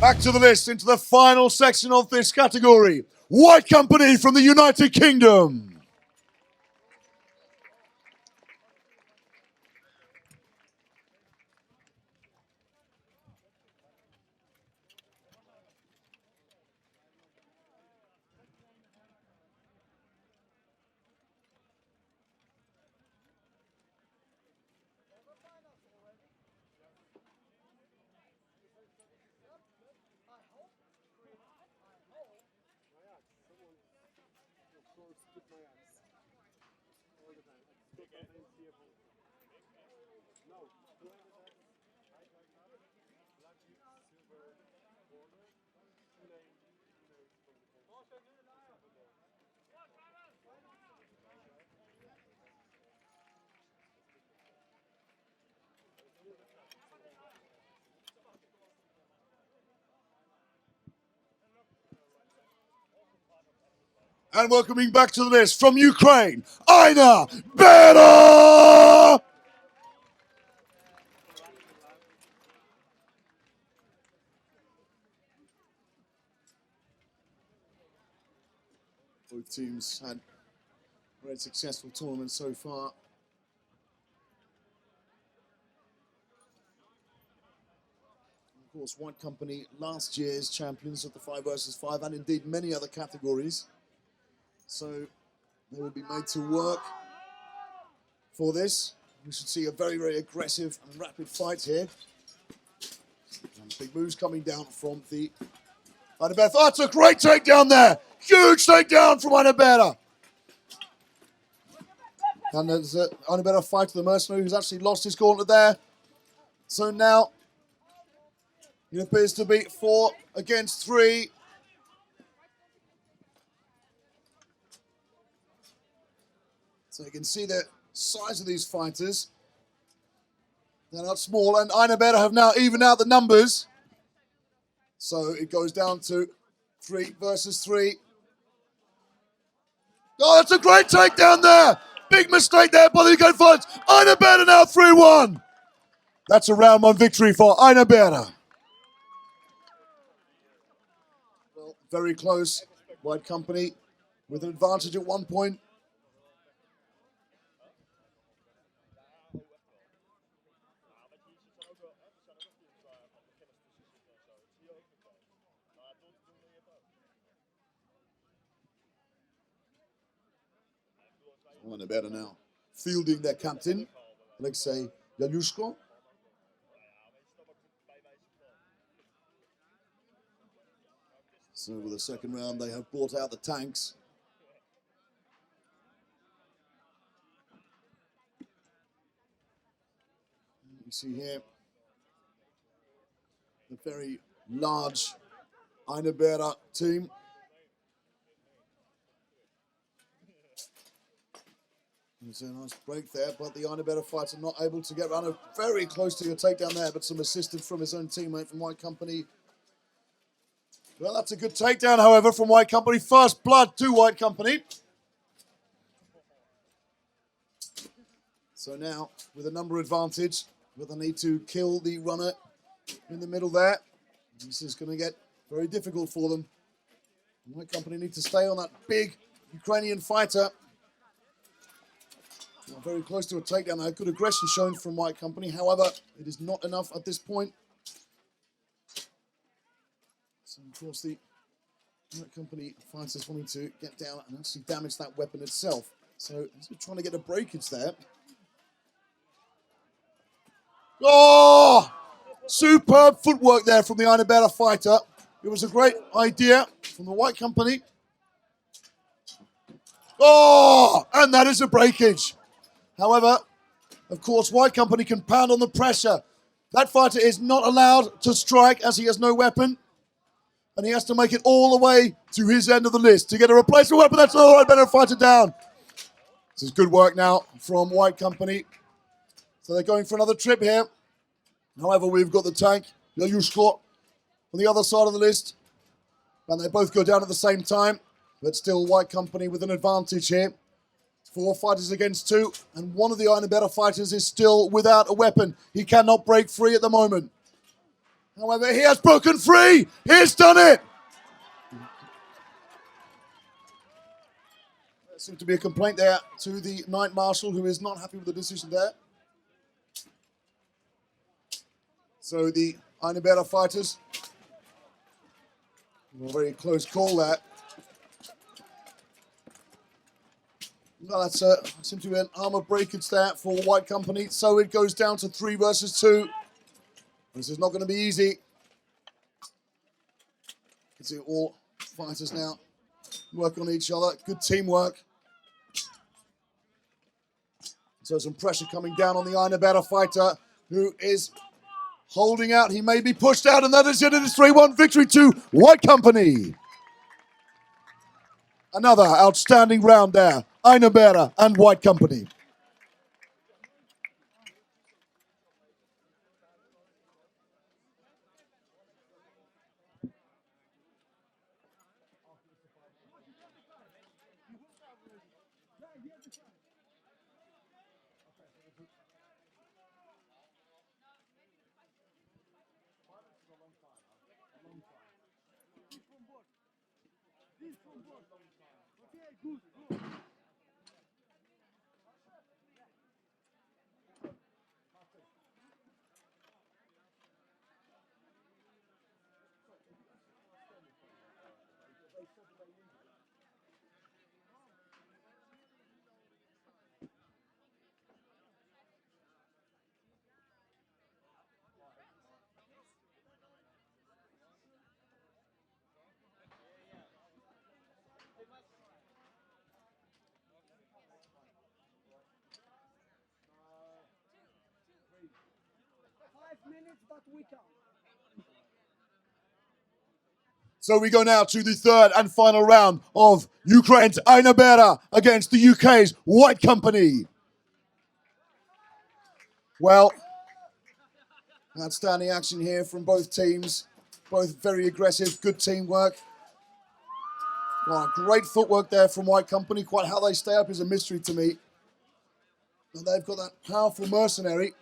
Back to the list, into the final section of this category. White Company from the United Kingdom. And welcoming back to the list from Ukraine, Aina Beda! Both teams had a very successful tournament so far. Of course, White Company, last year's champions of the 5 versus 5 and indeed many other categories. So they will be made to work for this. We should see a very, very aggressive and rapid fight here. And big moves coming down from the Annabeth. Oh, that's a great takedown there. Huge takedown from Annabeth. And there's Annabeth fight to the mercenary who's actually lost his gauntlet there. So now it appears to be 4 against 3. So you can see the size of these fighters. They're not small, and Aina Beda have now evened out the numbers. So it goes down to 3 versus 3. Oh, that's a great takedown there. Big mistake there by the Ukraine fighters. Aina Beda now 3-1. That's a round 1 victory for Aina Beda. Well, very close. White Company with an advantage at one point. Aina Beda now fielding their captain, Alexei Yalushko. So with the second round, they have brought out the tanks. You see here the very large Aina Beda team. There's a nice break there, but the Aina Beda fighter not able to get around. Very close to a takedown there, but some assistance from his own teammate from White Company. Well, that's a good takedown, however, from White Company. First blood to White Company. So now, with a number advantage, but they need to kill the runner in the middle there. This is going to get very difficult for them. White Company need to stay on that big Ukrainian fighter. Very close to a takedown. A good aggression shown from White Company. However, it is not enough at this point. So, of course, the White Company fighters wanting to get down and actually damage that weapon itself. So, he's trying to get a breakage there. Oh! Superb footwork there from the Aina Beda fighter. It was a great idea from the White Company. Oh! And that is a breakage. However, of course, White Company can pound on the pressure. That fighter is not allowed to strike as he has no weapon. And he has to make it all the way to his end of the list to get a replacement weapon. That's all right, better fighter down. This is good work now from White Company. So they're going for another trip here. However, we've got the tank, Yalushko, on the other side of the list. And they both go down at the same time. But still, White Company with an advantage here. 4 fighters against 2, and one of the Aina Beda fighters is still without a weapon. He cannot break free at the moment. However, he has broken free. He's done it. There seems to be a complaint there to the Night Marshal, who is not happy with the decision there. So the Ainabera fighters, a very close call there. No, that's seems to be an armor breakage there for White Company. So it goes down to 3 versus 2. This is not going to be easy. You can see all fighters now work on each other. Good teamwork. So some pressure coming down on the Ainabera fighter, who is holding out. He may be pushed out, and that is it. It is 3-1 victory to White Company. Another outstanding round there. Ainabera and White Company. So we go now to the third and final round of Ukraine's Ainabera against the UK's White Company. Well, outstanding action here from both teams. Both very aggressive, good teamwork. Well, great footwork there from White Company. Quite how they stay up is a mystery to me. And they've got that powerful mercenary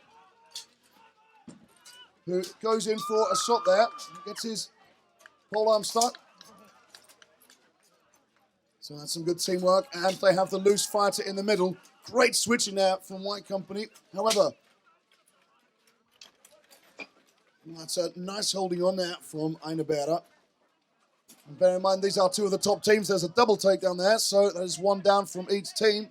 who goes in for a shot there. Gets his pole arm stuck. So that's some good teamwork. And they have the loose fighter in the middle. Great switching there from White Company. However, that's a nice holding on there from Ainabera. And bear in mind, these are 2 of the top teams. There's a double takedown there, so there's 1 down from each team.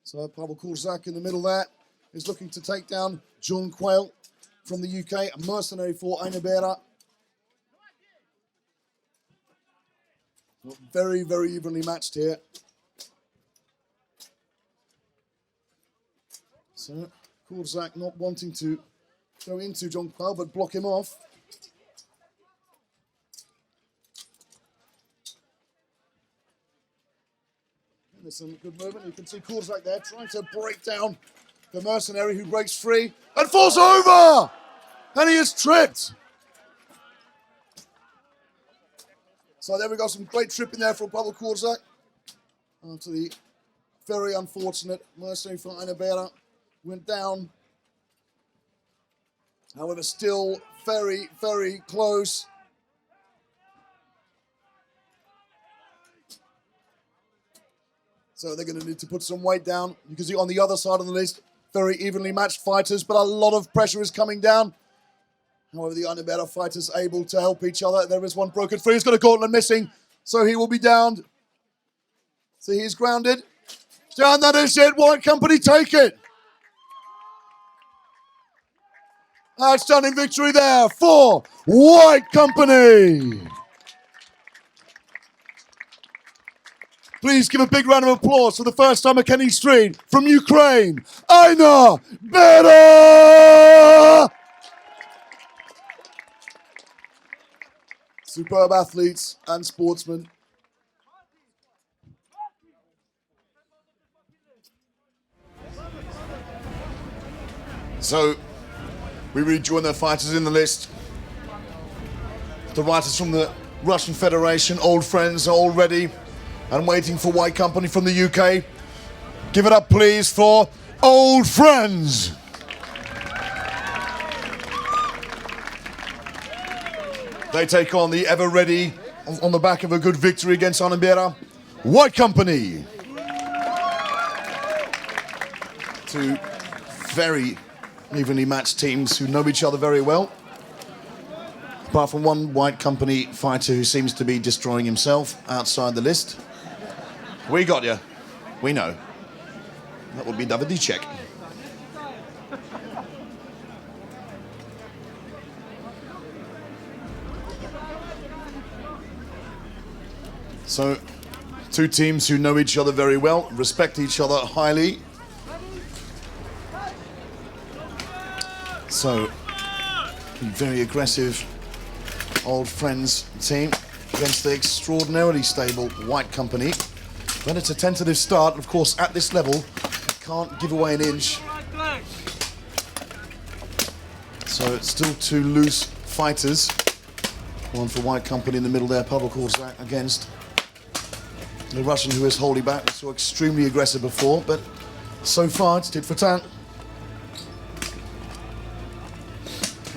So Pavel Kurzak in the middle there is looking to take down John Quayle from the UK, a mercenary for Ainabera. Very, very evenly matched here. So Kurzak not wanting to go into John Quayle, but block him off. And there's some good movement. You can see Kurzak there trying to break down the mercenary, who breaks free and falls over! And he is tripped. So there we go, some great tripping there from Pavel Kurzak. After the very unfortunate mercenary for Ainabera went down. However, still very, very close. So they're going to need to put some weight down. You can see on the other side of the list, very evenly matched fighters, but a lot of pressure is coming down. However, the Ainabera fighters able to help each other. There is one broken free. He's got a gauntlet missing, so he will be downed. So he's grounded. Down, that is it. White Company take it. Outstanding victory there for White Company. Please give a big round of applause for the first timer Kenny Striid from Ukraine, Ainabera! Superb athletes and sportsmen. So, we rejoin the fighters in the list. The fighters from the Russian Federation, old friends, are all ready and waiting for White Company from the UK. Give it up, please, for old friends. They take on the ever-ready, on the back of a good victory against Anambra, White Company. Two very evenly matched teams who know each other very well. Apart from one White Company fighter who seems to be destroying himself outside the list. We got you. We know. That would be Davidicek. So, two teams who know each other very well, respect each other highly. So, very aggressive old friends team against the extraordinarily stable White Company. But it's a tentative start. Of course, at this level, can't give away an inch. So it's still two loose fighters. One for White Company in the middle there, Pavel Korczak against the Russian who is holding back. We saw extremely aggressive before, but so far it's tit for tat.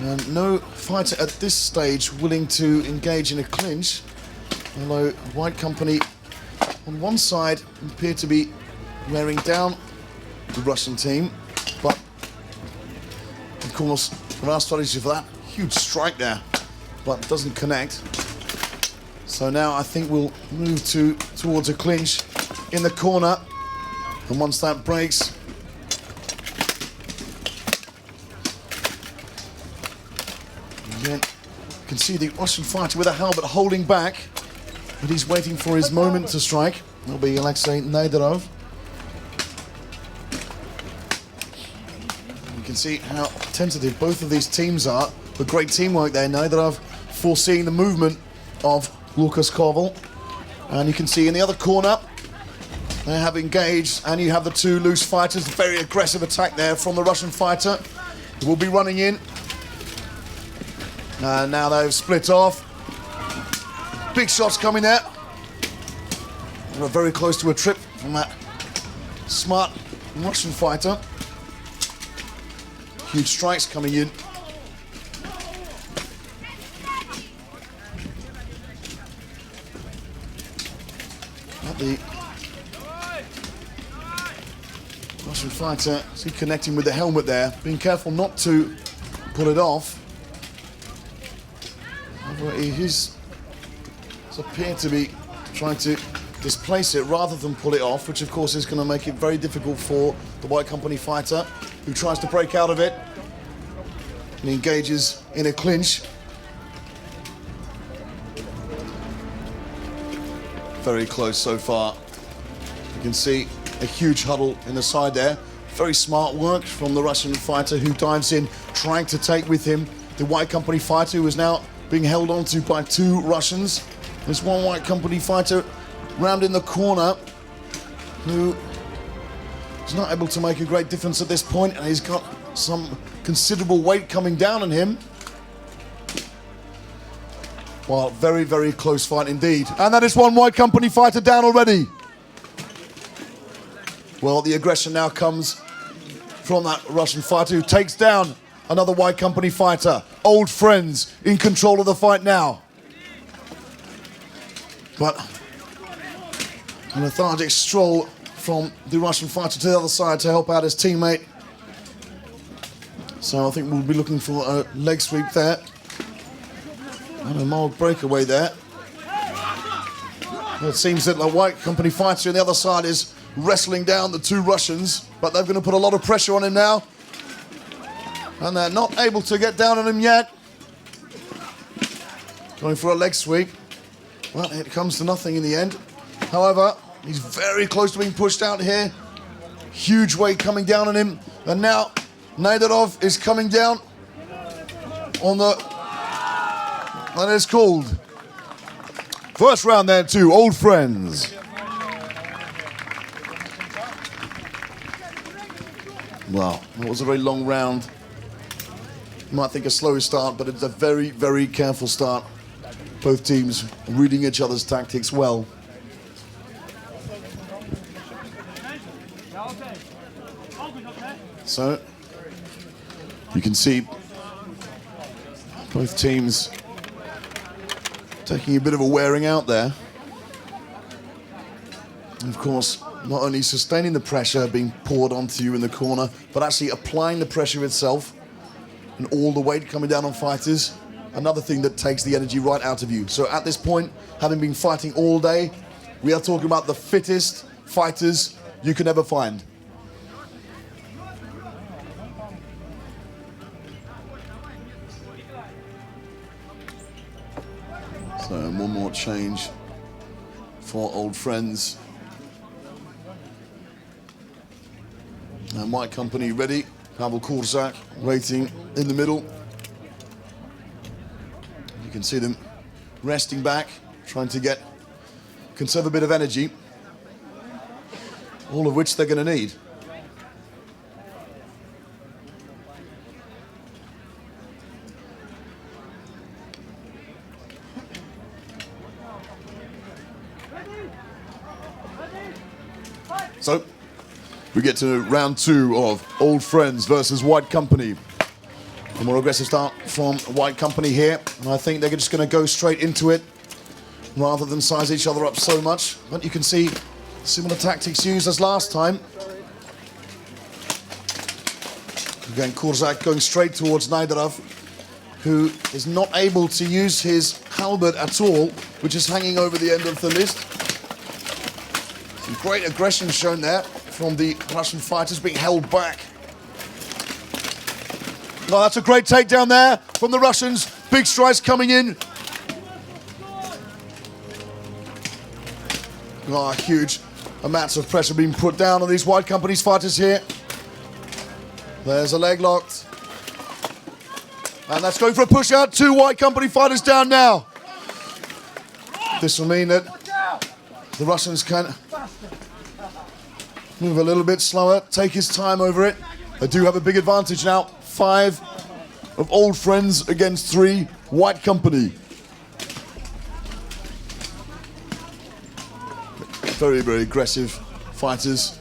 And no fighter at this stage willing to engage in a clinch. Although White Company on one side appear to be wearing down the Russian team, but of course there are strategies for that. Huge strike there, but doesn't connect. So now I think we'll move towards a clinch in the corner, and once that breaks, again, you can see the Russian fighter with a helmet holding back, but he's waiting for his moment to strike. That'll be Alexei Naderov. You can see how tentative both of these teams are, but great teamwork there. Naderov foreseeing the movement of Lucas Koval. And you can see in the other corner, they have engaged, and you have the two loose fighters. Very aggressive attack there from the Russian fighter, who will be running in. And now they've split off. Big shots coming there. We're very close to a trip from that smart Russian fighter. Huge strikes coming in. But the Russian fighter, see, connecting with the helmet there, being careful not to pull it off. He's appeared to be trying to displace it rather than pull it off, which of course is going to make it very difficult for the White Company fighter, who tries to break out of it and engages in a clinch. Very close so far. You can see a huge huddle in the side there. Very smart work from the Russian fighter, who dives in, trying to take with him the White Company fighter, who is now being held onto by two Russians. There's one White Company fighter round in the corner who is not able to make a great difference at this point, and he's got some considerable weight coming down on him. Well, very, very close fight indeed. And that is one White Company fighter down already. Well, the aggression now comes from that Russian fighter, who takes down another White Company fighter. Old friends in control of the fight now. But a lethargic stroll from the Russian fighter to the other side to help out his teammate. So I think we'll be looking for a leg sweep there. And a mild breakaway there. It seems that the White Company fighter on the other side is wrestling down the two Russians, but they're going to put a lot of pressure on him now. And they're not able to get down on him yet. Going for a leg sweep. Well, it comes to nothing in the end. However, he's very close to being pushed out here. Huge weight coming down on him. And now Naderov is coming down on the... That is called. First round there too, old friends. Wow, that was a very long round. You might think a slow start, but it's a very, very careful start. Both teams reading each other's tactics well. So, you can see both teams taking a bit of a wearing out there. And of course, not only sustaining the pressure being poured onto you in the corner, but actually applying the pressure itself and all the weight coming down on fighters. Another thing that takes the energy right out of you. So at this point, having been fighting all day, we are talking about the fittest fighters you can ever find. So one more change for old friends. And White Company ready. Pavel Korczak waiting in the middle. You can see them resting back, trying to conserve a bit of energy. All of which they're going to need. So, we get to round 2 of Old Friends versus White Company. A more aggressive start from White Company here. And I think they're just going to go straight into it rather than size each other up so much. But you can see similar tactics used as last time. Again, Korczak going straight towards Naidarov, who is not able to use his halberd at all, which is hanging over the end of the list. Some great aggression shown there from the Russian fighters, being held back. No, that's a great takedown there from the Russians. Big strides coming in. Oh, huge amounts of pressure being put down on these White Company's fighters here. There's a leg locked. And that's going for a push out. 2 White Company fighters down now. This will mean that the Russians can move a little bit slower, take his time over it. They do have a big advantage now. 5 of Old Friends against 3 White Company. Very, very aggressive fighters.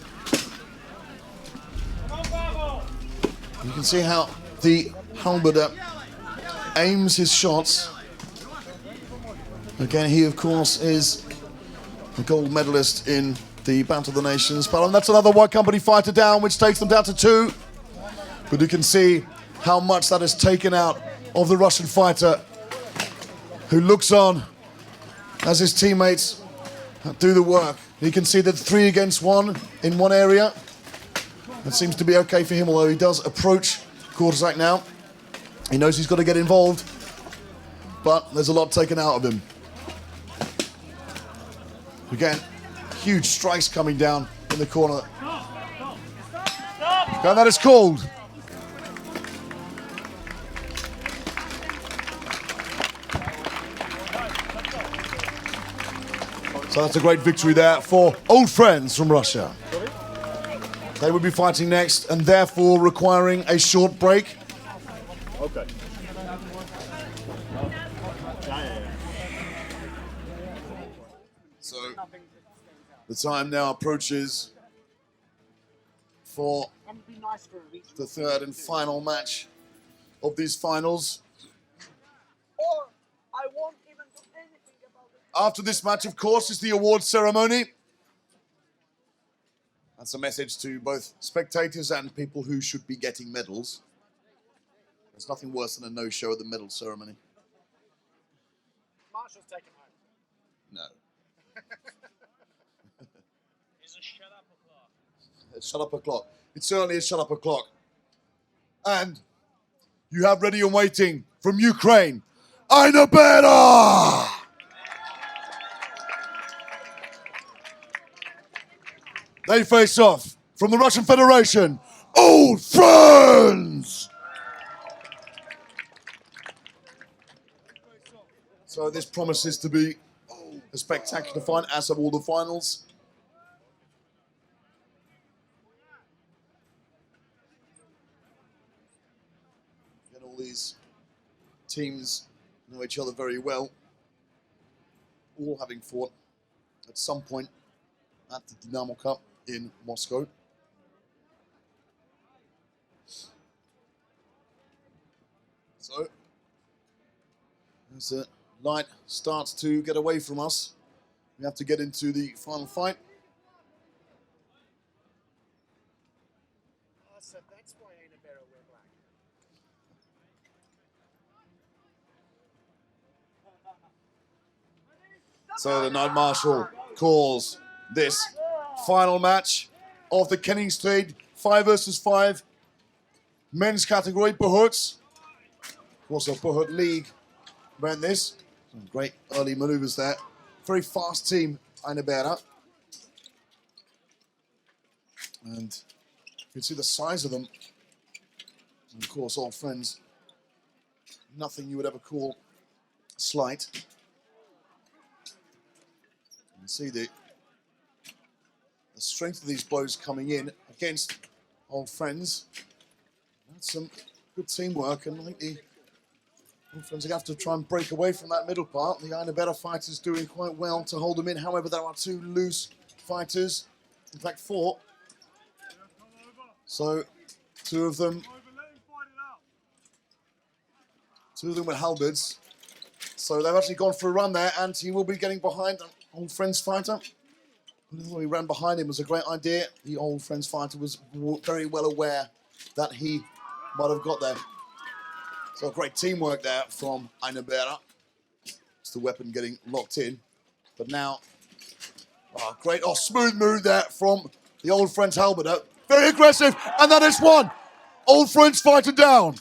You can see how the halberder aims his shots. Again, he of course is a gold medalist in the Battle of the Nations. But that's another White Company fighter down, which takes them down to 2. But you can see how much that has taken out of the Russian fighter, who looks on as his teammates do the work. You can see that 3 against 1 in one area. That seems to be okay for him, although he does approach Korczak now. He knows he's got to get involved, but there's a lot taken out of him. Again, huge strikes coming down in the corner. And that is called. So that's a great victory there for Old Friends from Russia. They will be fighting next and therefore requiring a short break. Okay. So the time now approaches for the 3rd and final match of these finals. Or I won't even do anything about it. After this match, of course, is the awards ceremony. That's a message to both spectators and people who should be getting medals. There's nothing worse than a no-show at the medal ceremony. Marshall's taken home. No. It's a shut up o'clock. It's shut up o'clock. It certainly is shut up o'clock. And you have ready and waiting from Ukraine, Aina Bera! They face off from the Russian Federation, Old Friends! So this promises to be a spectacular fight, as of all the finals. And all these teams know each other very well, all having fought at some point at the Dynamo Cup in Moscow. So, there's a light starts to get away from us. We have to get into the final fight. So that's why ain't a better wear black. So the Night Marshal calls this final match of the Striid 5 versus 5 men's category. Buhurt, of course, the Buhurt League ran this. Some great early maneuvers there. Very fast team, Einebera. And you can see the size of them. And of course, old friends. Nothing you would ever call slight. You can see the strength of these blows coming in against old friends. That's some good teamwork, and I think the old friends are going to have to try and break away from that middle part. The Einebera fighters doing quite well to hold them in. However, there are two loose fighters, in fact 4. So two of them with halberds. So they've actually gone for a run there, and he will be getting behind an old friends fighter. He ran behind him was a great idea. The old friends fighter was very well aware that he might have got there. So great teamwork there from Einebera. It's the weapon getting locked in. But now, great, smooth move there from the old friends halberder. Very aggressive, and that is one. Old friends fighter down.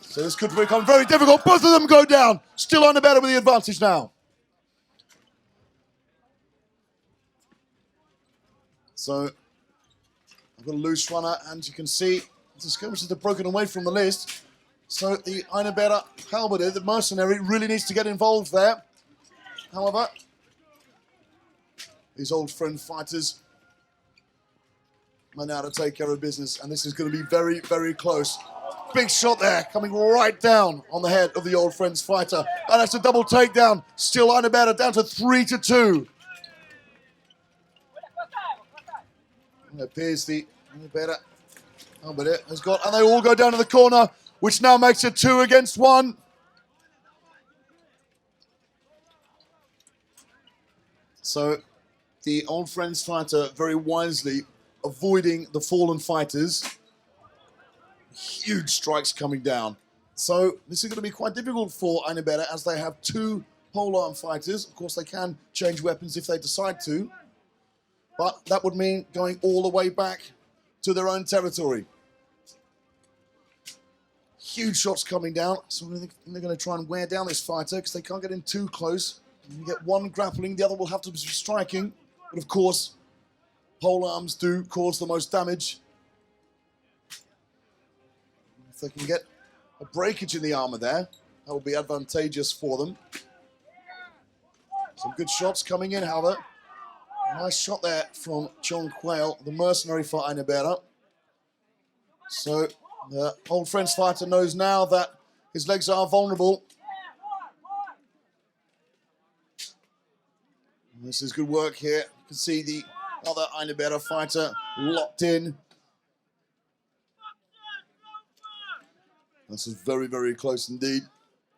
So this could become very difficult. Both of them go down. Still Einebera with the advantage now. So I've got a loose runner, and you can see the skirmishes are broken away from the list. So the Einebera halberder, the mercenary, really needs to get involved there. However, these old friend fighters are now to take care of business, and this is going to be very, very close. Big shot there, coming right down on the head of the old friends fighter. And that's a double takedown. Still Einebera down to 3-2. It appears the Einebera halberder has got, and they all go down to the corner, which now makes it 2 against 1. So the old friends fighter very wisely avoiding the fallen fighters. Huge strikes coming down. So this is going to be quite difficult for Einebera as they have 2 polearm fighters. Of course, they can change weapons if they decide to. But that would mean going all the way back to their own territory. Huge shots coming down. So they're going to try and wear down this fighter because they can't get in too close. You get one grappling, the other will have to be striking. But of course, polearms do cause the most damage. If they can get a breakage in the armor there, that will be advantageous for them. Some good shots coming in, however. Nice shot there from John Quayle, the mercenary for Einebera. So the old friends fighter knows now that his legs are vulnerable. And this is good work here. You can see the other Einebera fighter locked in. This is very, very close indeed.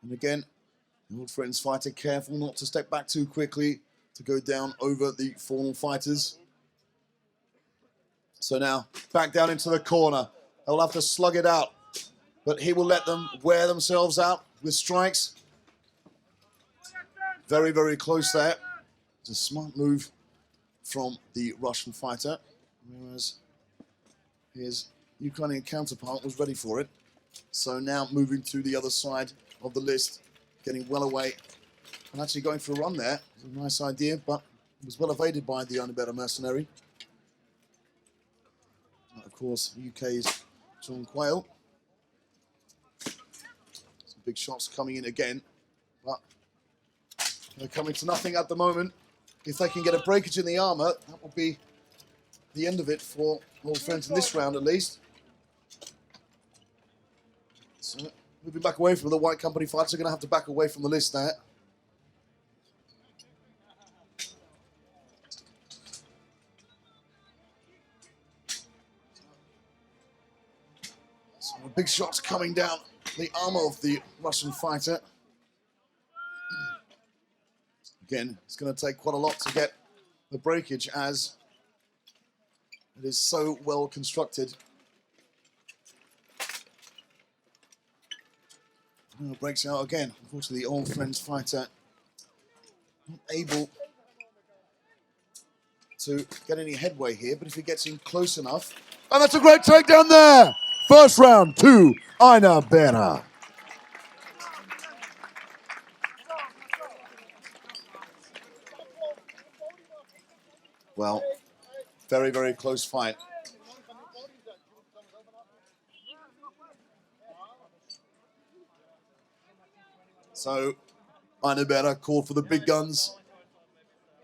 And again, the old friends fighter careful not to step back too quickly to go down over the fallen fighters. So now, back down into the corner. They'll have to slug it out. But he will let them wear themselves out with strikes. Very, very close there. It's a smart move from the Russian fighter, whereas his Ukrainian counterpart was ready for it. So now moving to the other side of the list, getting well away and actually going for a run there. It was a nice idea, but it was well evaded by the Einebera mercenary. And of course, the UK's John Quayle. Some big shots coming in again, but they're coming to nothing at the moment. If they can get a breakage in the armor, that will be the end of it for old friends in this round at least. So moving back away from the White Company fighters, are going to have to back away from the list there. So big shots coming down the armor of the Russian fighter. Again, it's going to take quite a lot to get the breakage as it is so well constructed. Oh, breaks out again. Unfortunately, the Old Friends fighter not able to get any headway here, but if he gets in close enough. And that's a great takedown there! First round to Aina Berra. Well, very, very close fight. So, Aina Berra called for the big guns,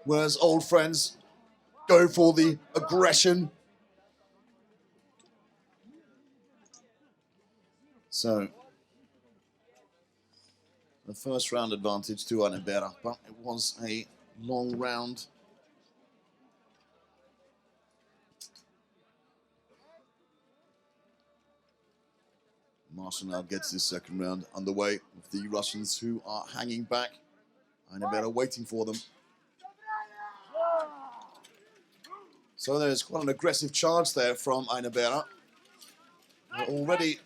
whereas Old Friends go for the aggression. So, the first round advantage to Aina Berra, but it was a long round. Marshall now gets this second round underway with the Russians who are hanging back. Aina Berra waiting for them. So there's quite an aggressive charge there from Aina Berra. They're already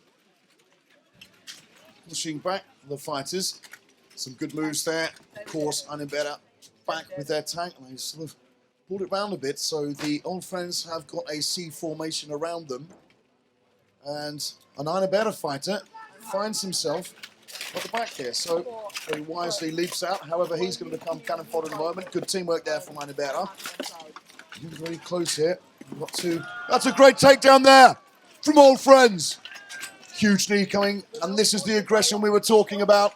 pushing back the fighters. Some good moves there. Of course, Aina Berra back with their tank. They sort of pulled it round a bit, so the Old Friends have got a C formation around them. And an Aina Berra fighter finds himself at the back here, so very wisely leaps out. However, he's going to become cannon fodder in a moment. Good teamwork there from Aina Berra. Very close here. We've got two. That's a great takedown there from Old Friends. Huge knee coming, and this is the aggression we were talking about.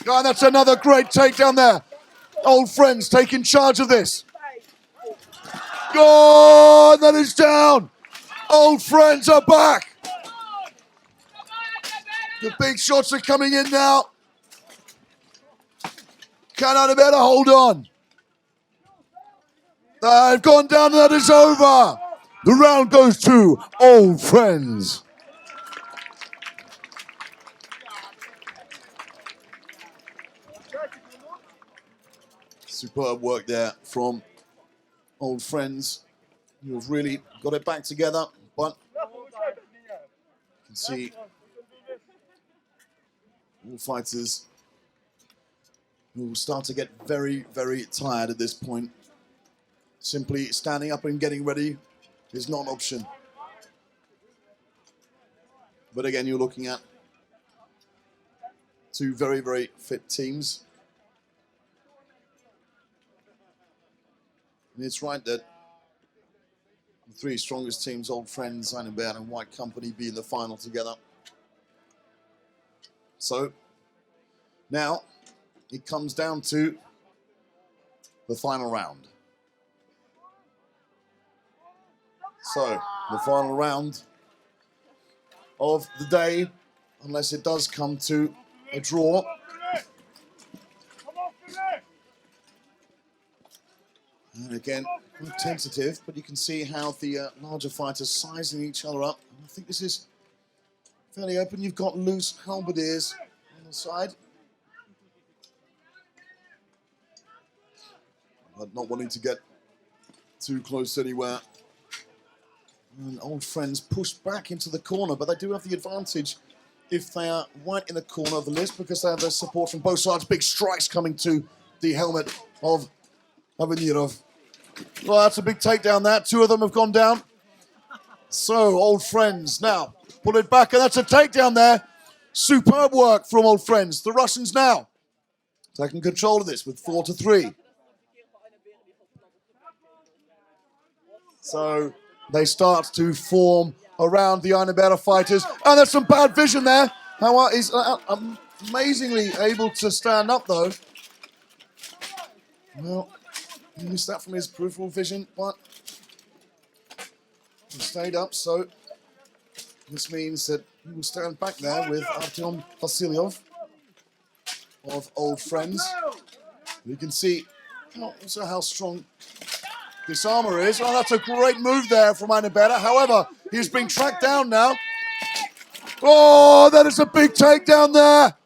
Oh, and that's another great takedown there. Old Friends taking charge of this. Oh, and that is down. Old Friends are back. The big shots are coming in now. Can Aina Berra hold on? They've gone down and that is over. The round goes to Old Friends. Superb work there from Old Friends. You've really got it back together, but you can see all fighters who will start to get very, very tired at this point. Simply standing up and getting ready is not an option. But again, you're looking at two very, very fit teams. And it's right that the three strongest teams, Old Friends, Aina Berra and White Company, be in the final together. So now it comes down to the final round. So the final round of the day, unless it does come to a draw. And again, tentative, but you can see how the larger fighters sizing each other up. And I think this is fairly open. You've got loose halberdiers on the side. But not wanting to get too close anywhere. And Old Friends pushed back into the corner, but they do have the advantage if they are right in the corner of the list because they have their support from both sides. Big strikes coming to the helmet of Avenirov. Well, that's a big takedown there. Two of them have gone down. So, Old Friends now pull it back, and that's a takedown there. Superb work from Old Friends. The Russians now taking control of this with 4-3. So, they start to form around the Aina Berra fighters. And there's some bad vision there. Hauer is amazingly able to stand up, though. Well, he missed that from his peripheral vision, but he stayed up, so this means that he will stand back there with Artyom Vasilyov of Old Friends. You can see also how strong this armor is. Oh, that's a great move there from Aina Berra. However, he's being tracked down now. Oh, that is a big takedown there.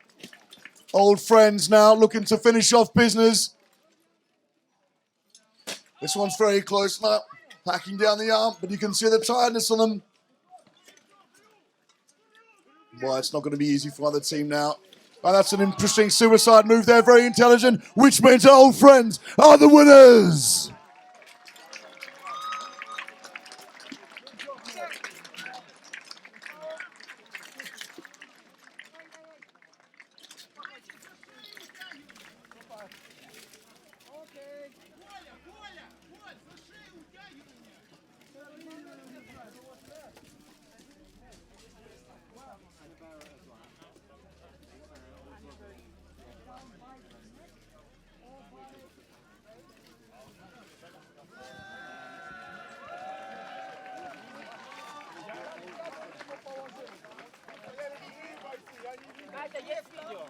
Old friends now looking to finish off business. This one's very close now. Hacking down the arm, but you can see the tiredness on them. Boy, it's not going to be easy for either team now. And that's an interesting suicide move there, very intelligent, which means our old friends are the winners. Катя, есть видео?